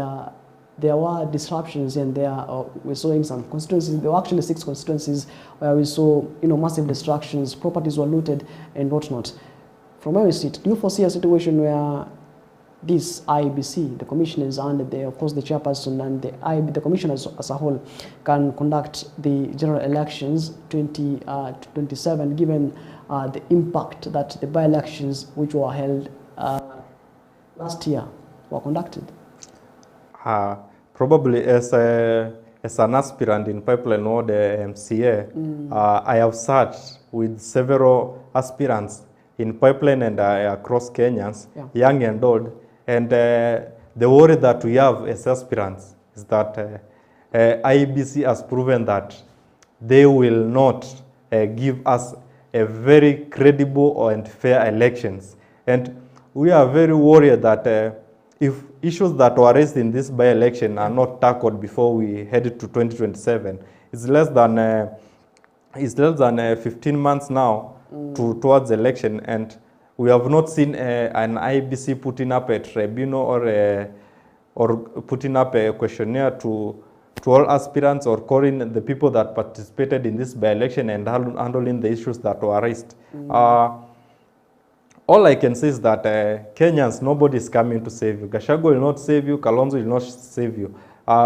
there were disruptions, and we saw in some constituencies. There were actually 6 constituencies where we saw massive destructions, properties were looted and whatnot. From where we sit, do you foresee a situation where this IEBC, the commissioners and of course the chairperson and the commissioners as a whole, can conduct the general elections 2027, given the impact that the by-elections which were held last year were conducted? Probably as an aspirant in Pipeline or the MCA, I have searched with several aspirants in Pipeline and across Kenyans, young and old. And the worry that we have as aspirants is that IEBC has proven that they will not give us a very credible and fair elections. And we are very worried that if issues that were raised in this by-election are not tackled before we head to 2027, it's less than 15 months now towards the election, and we have not seen an IEBC putting up a tribunal or putting up a questionnaire to all aspirants or calling the people that participated in this by-election and handling the issues that were raised. All I can say is that Kenyans, nobody is coming to save you. Gachagua will not save you. Kalonzo will not save you.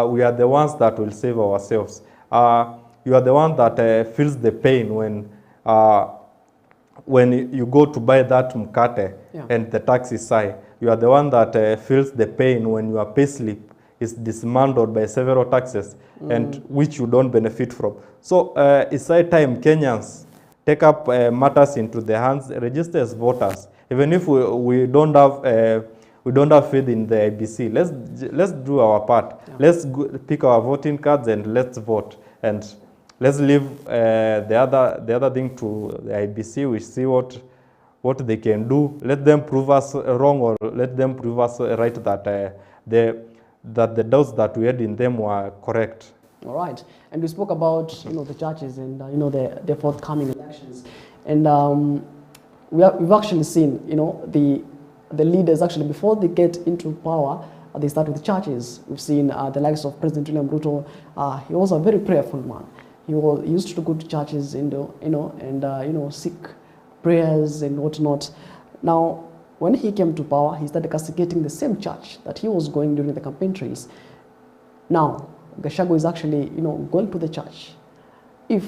We are the ones that will save ourselves. You are the one that feels the pain when you go to buy that mkate and the tax is high. You are the one that feels the pain when your payslip is dismantled by several taxes and which you don't benefit from. So it's high time Kenyans take up matters into their hands, register as voters. Even if we don't have faith in the IBC, let's do our part. Let's pick our voting cards and let's vote, and let's leave the other thing to the IBC. We see what they can do. Let them prove us wrong, or let them prove us right, that that the doubts that we had in them were correct. All right, and we spoke about the churches and the forthcoming elections, and we've actually seen the leaders actually before they get into power, they start with churches. We've seen the likes of President William Ruto. He was a very prayerful man. He used to go to churches and seek prayers and whatnot. Now, when he came to power, he started castigating the same church that he was going during the campaign trails. Now, Gachagua is actually, going to the church. If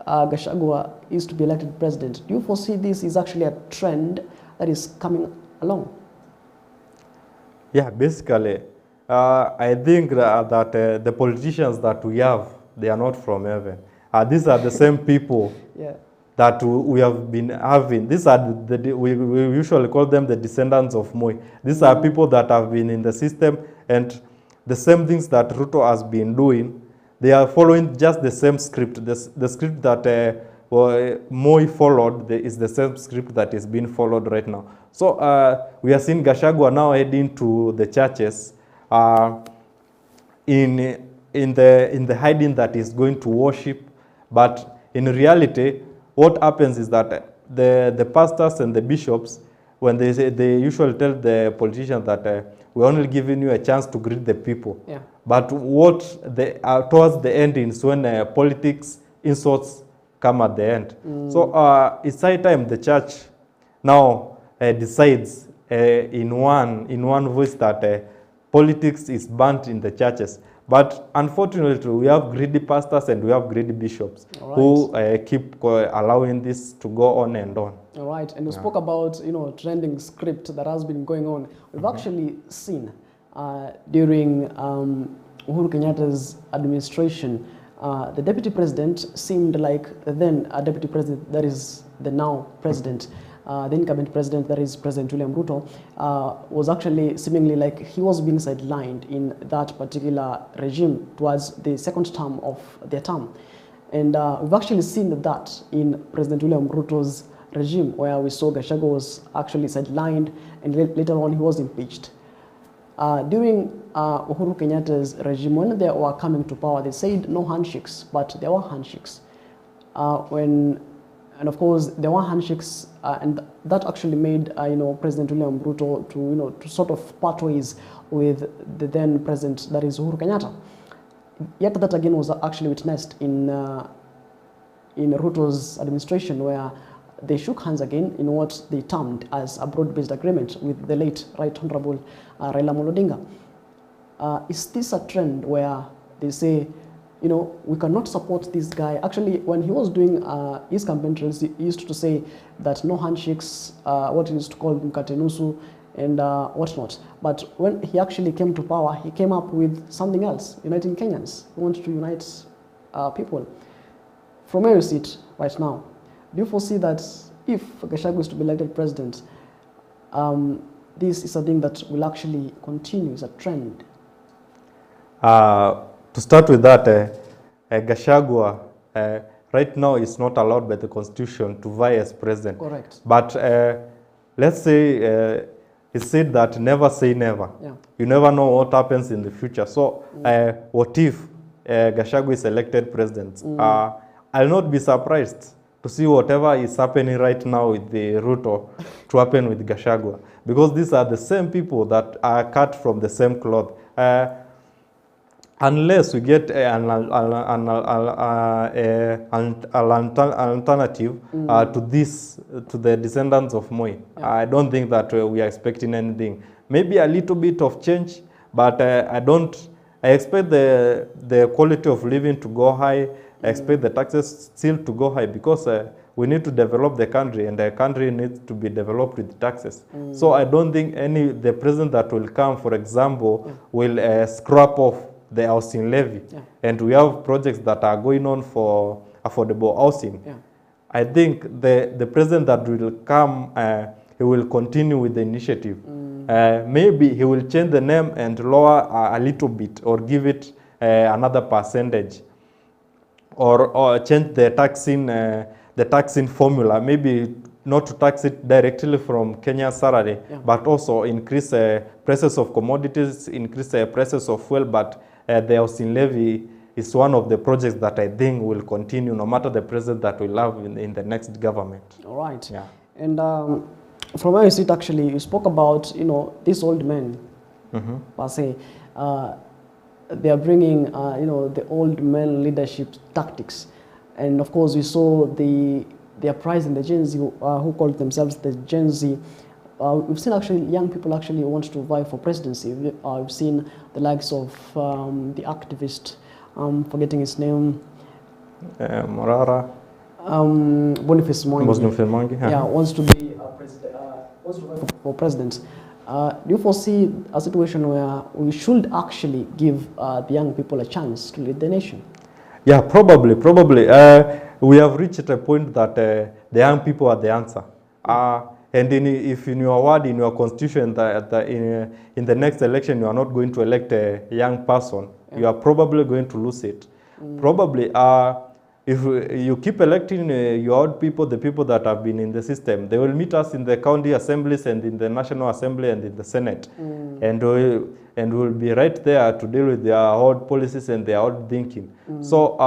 Gachagua is to be elected president, do you foresee this is actually a trend that is coming along? Yeah, basically, I think that the politicians that we have, they are not from heaven. These are the same people Yeah. that we have been having. These are we usually call them the descendants of Moi. These are people that have been in the system, and the same things that Ruto has been doing, they are following just the same script. The script that Moi followed is the same script that is being followed right now. So we are seeing Gachagua now heading to the churches in the hiding that is going to worship, but in reality, what happens is that the pastors and the bishops, when they usually tell the politicians that we're only giving you a chance to greet the people. Yeah. But what towards the end is when politics, insults come at the end. So it's high time the church now decides in one voice that politics is banned in the churches. But unfortunately, we have greedy pastors and we have greedy bishops who keep allowing this to go on and on. All right, and you spoke about trending script that has been going on. We've actually seen during Uhuru Kenyatta's administration, the deputy president seemed like then a deputy president, that is the now president, the incumbent president, that is President William Ruto, was actually seemingly like he was being sidelined in that particular regime towards the second term of their term. And we've actually seen that in President William Ruto's regime, where we saw Gachagua was actually sidelined and later on he was impeached. During Uhuru Kenyatta's regime, when they were coming to power, they said no handshakes, but there were handshakes. And of course, there were handshakes, and that actually made President William Ruto to sort of part ways with the then president, that is Uhuru Kenyatta. Yet that again was actually witnessed in Ruto's administration, where they shook hands again in what they termed as a broad-based agreement with the late Right Honorable Raila Amolo Odinga. Is this a trend where they say, we cannot support this guy? Actually, when he was doing his campaign trails, he used to say that no handshakes, what he used to call mkatenusu, and whatnot. But when he actually came to power, he came up with something else, uniting Kenyans. He wanted to unite people. From where you sit right now, do you foresee that if Gachagua is to be elected president, this is a thing that will actually continue as a trend? To start with that, Gachagua right now is not allowed by the constitution to vie as president. Correct. But let's say it's said that never say never. Yeah. You never know what happens in the future. So what if Gachagua is elected president? I'll not be surprised to see whatever is happening right now with the Ruto to happen with Gachagua, because these are the same people that are cut from the same cloth. Unless we get an alternative to the descendants of Moi, I don't think that we are expecting anything. Maybe a little bit of change, but I expect the quality of living to go high. I expect the taxes still to go high, because we need to develop the country, and the country needs to be developed with taxes. So I don't think the president that will come, for example, will scrap off the housing levy. And we have projects that are going on for affordable housing. I think the president that will come, he will continue with the initiative. Maybe he will change the name and lower a little bit, or give it another percentage, or change the taxing formula. Maybe not to tax it directly from Kenya's salary, but also increase prices of commodities, increase prices of fuel. But the housing levy is one of the projects that I think will continue no matter the president that we'll have in the next government. All right. Yeah. And from where you sit, actually, you spoke about, these old men, per se. They are bringing, the old men leadership tactics. And of course, we saw they are prizing the Gen Z, who call themselves the Gen Z. We've seen actually young people actually want to vie for presidency. We've seen the likes of the activist, forgetting his name. Macharia. Boniface Mwangi. Yeah. Wants to be president. Wants to vie for president. Do you foresee a situation where we should actually give the young people a chance to lead the nation? Yeah, probably. We have reached a point that the young people are the answer. And if in your word, in your constitution, in the next election, you are not going to elect a young person, you are probably going to lose it. Probably, if you keep electing your old people, the people that have been in the system, they will meet us in the county assemblies and in the National Assembly and in the Senate. And we'll be right there to deal with their old policies and their old thinking. So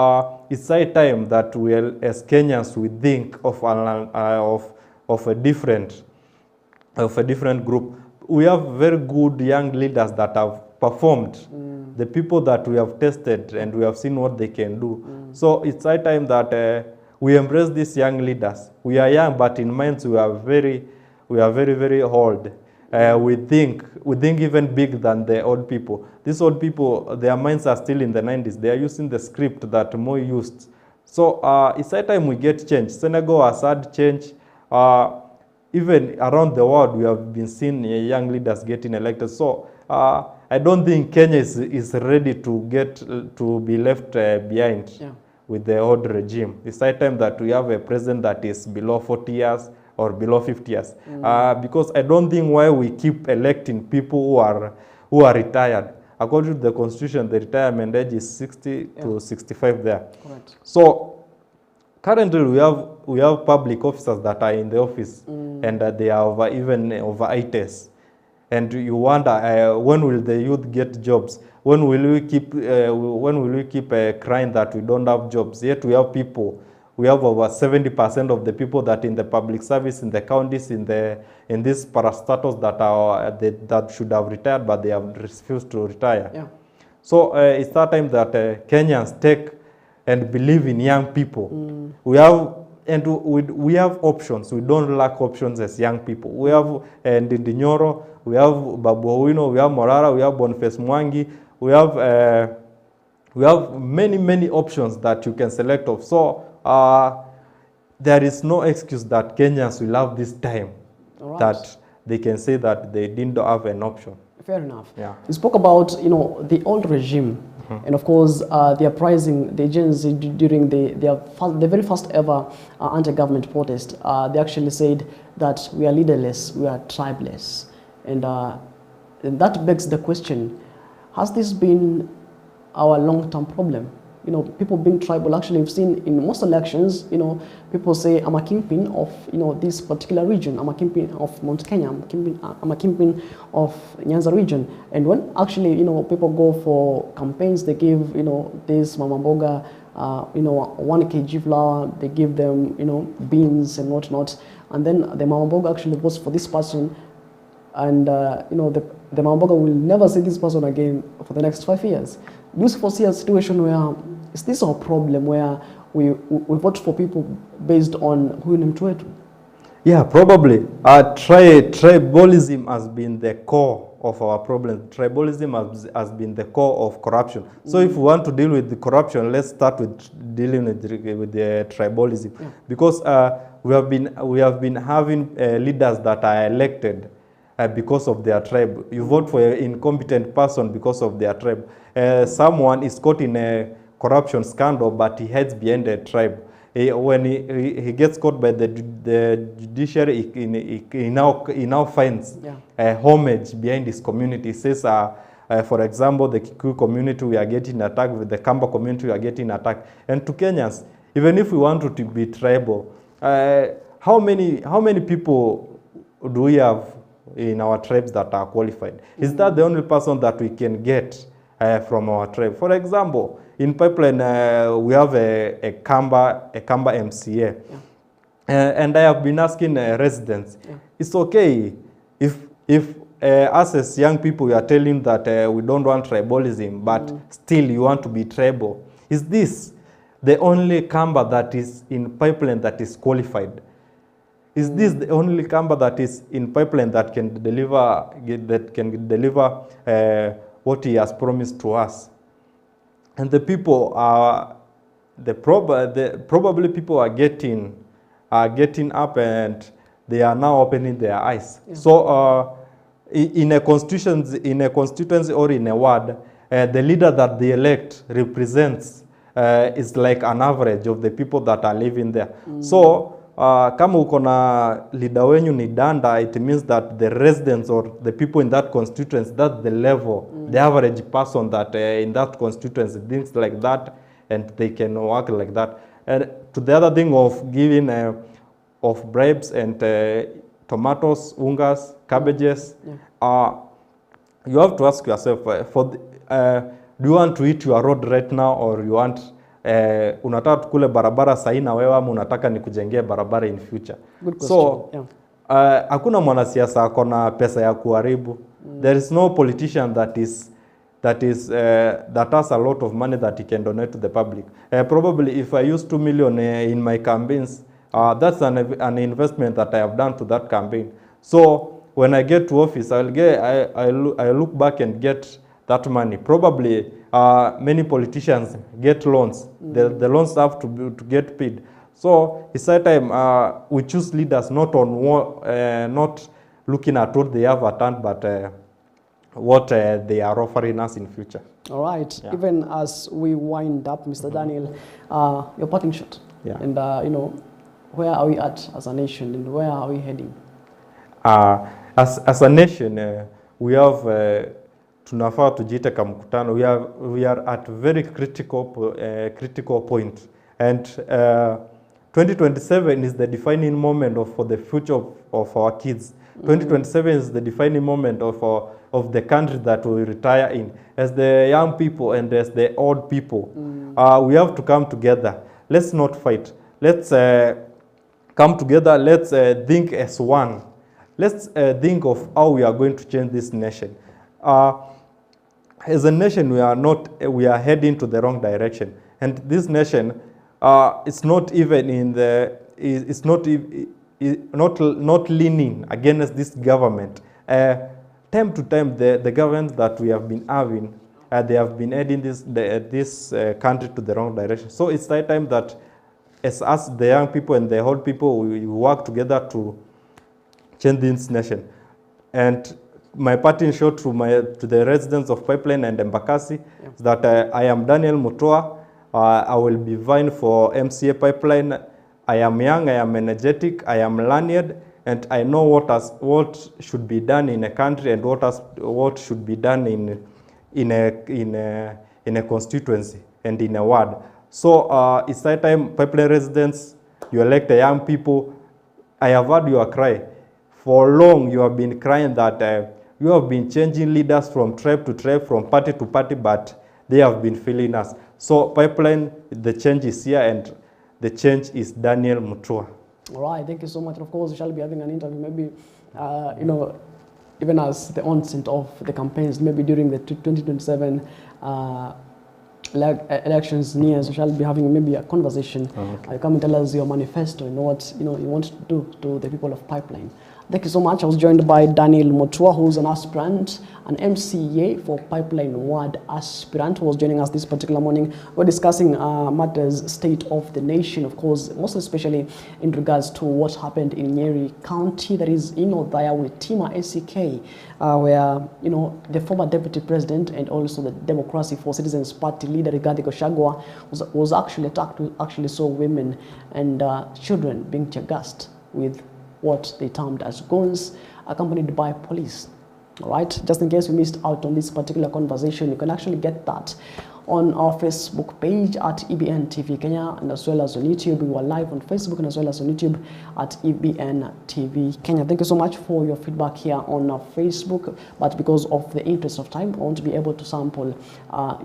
it's high time that we, as Kenyans, we think of a different group. We have very good young leaders that have performed. The people that we have tested and we have seen what they can do. So it's high time that we embrace these young leaders. We are young, but in minds we are very, very old. We think even big than the old people. These old people, their minds are still in the 90s. They are using the script that Moi used. So it's high time we get change. Senegal has had change. Even around the world, we have been seeing young leaders getting elected. So I don't think Kenya is ready to be left behind with the old regime. It's high time that we have a president that is below 40 years or below 50 years. Because I don't think why we keep electing people who are retired. According to the constitution, the retirement age is 60 to 65 there. Correct. So currently we have public officers that are in the office and they are even over 80s. And you wonder when will the youth get jobs? When will we keep crying that we don't have jobs? Yet we have people. We have over 70% of the people that in the public service in the counties in these parastatals that should have retired, but they have refused to retire. Yeah. So it's that time that Kenyans take and believe in young people. We have options. We don't lack options as young people. We have Ndindinyoro, we have Babu Owino, we have Macharia, we have Boniface Mwangi, we have many options that you can select of. So there is no excuse that Kenyans will have this time that they can say that they didn't have an option. Fair enough. Yeah. You spoke about the old regime, and of course the uprising, the Gen Z during the very first ever anti-government protest. They actually said that we are leaderless, we are tribeless, and that begs the question: has this been our long-term problem? People being tribal. Actually, we've seen in most elections, people say, I'm a kingpin of, this particular region. I'm a kingpin of Mount Kenya. I'm a kingpin of Nyanza region. And when actually, people go for campaigns, they give, this Mama Mboga, 1 kg flour, they give them, beans and whatnot. And then the Mama Mboga actually votes for this person. And, the Mama Mboga will never see this person again for the next 5 years. Do you foresee a situation where, is this our problem, where we vote for people based on who in Mtwetu? Yeah, probably. Tribalism has been the core of our problem. Tribalism has been the core of corruption. So if we want to deal with the corruption, let's start with dealing with the tribalism. Yeah. Because we have been having leaders that are elected because of their tribe. You vote for an incompetent person because of their tribe. Someone is caught in a corruption scandal, but he hides behind a tribe. When he gets caught by the judiciary, he now finds homage behind his community. He says, for example, the Kikuyu community, we are getting attacked, with the Kamba community, we are getting attacked. And to Kenyans, even if we want to be tribal, how many people do we have in our tribes that are qualified? Is that the only person that we can get from our tribe? For example, in Pipeline, we have a Kamba MCA. And I have been asking residents, it's okay if us as young people, we are telling that we don't want tribalism, but still you want to be tribal. Is this the only Kamba that is in Pipeline that is qualified? Is this the only Kamba that is in Pipeline that can deliver what he has promised to us? And the people are probably people are getting up, and they are now opening their eyes. So in a constituency or in a ward, the leader that they elect represents is like an average of the people that are living there. So kama uko na leader wenyu ni danda, it means that the residents or the people in that constituency, that's the level, the average person that in that constituency thinks like that, and they can work like that. And to the other thing of giving of bribes and tomatoes, ungas, cabbages, you have to ask yourself, do you want to eat your road right now, or you want unataka tukule barabara sahi na wewe, ama unataka nikujengee barabara in future? Good question. So hakuna mwanasiasa akona pesa ya kuharibu. There is no politician that has a lot of money that he can donate to the public. Probably if I use 2 million in my campaigns, that's an investment that I have done to that campaign. So when I get to office, I look back and get that money. Probably many politicians get loans. The loans have to get paid. So it's that time we choose leaders not looking at what they have at hand, but what they are offering us in future. All right. Yeah. Even as we wind up, Mr. Daniel, your parting shot. Yeah. And where are we at as a nation, and where are we heading? As a nation, we have tunafaa tujiite kama mkutano. We are at very critical point, and 2027 is the defining moment for the future of our kids. 2027 is the defining moment of the country that we retire in. As the young people and as the old people, we have to come together. Let's not fight. Let's come together. Let's think as one. Let's think of how we are going to change this nation. As a nation, we are heading to the wrong direction, and this nation, it's not even in the, it's not leaning against this government. Time to time, the government that we have been having, they have been heading this country to the wrong direction. So it's that time that, as us, the young people and the old people, we work together to change this nation. And my parting shot to the residents of Pipeline and Embakasi is that I am Daniel Mutua. I will be vying for MCA Pipeline. I am young, I am energetic, I am learned, and I know what should be done in a country and what should be done in a constituency and in a ward. So it's that time, Pipeline residents, you elect the young people. I have heard your cry. For long, you have been crying that you have been changing leaders from tribe to tribe, from party to party, but they have been failing us. So Pipeline, the change is here, and the change is Daniel Mutua. All right, thank you so much. And of course, we shall be having an interview, maybe, even as the onset of the campaigns, maybe during the 2027 elections near, we shall be having maybe a conversation. Okay. Come and tell us your manifesto and what you want to do to the people of Pipeline. Thank you so much. I was joined by Daniel Mutua, who's an aspirant, an MCA for Pipeline Ward aspirant, who was joining us this particular morning. We're discussing matters state of the nation, of course, most especially in regards to what happened in Nyeri County, that is there with Tima ACK, where the former deputy president and also the Democracy for Citizens Party leader Rigathi Gachagua was actually attacked. We actually saw women and children being tear-gassed with what they termed as guns, accompanied by police. All right, just in case you missed out on this particular conversation, you can actually get that on our Facebook page at EBN TV Kenya, and as well as on YouTube. We are live on Facebook and as well as on YouTube at EBN TV Kenya. Thank you so much for your feedback here on Facebook, but because of the interest of time, I won't be able to sample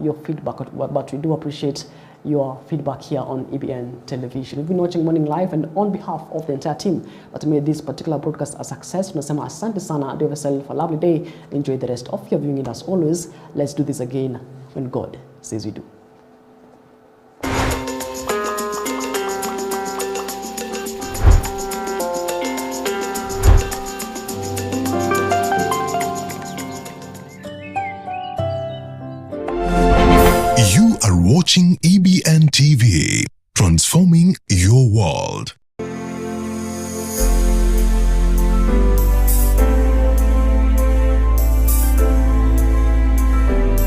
your feedback, but we do appreciate your feedback here on EBN Television. We've been watching Morning Live, and on behalf of the entire team that made this particular broadcast a success, tunasema asante sana. Do yourself a lovely day. Enjoy the rest of your viewing, and as always, let's do this again when God says we do. You are watching EBN TV, transforming your world.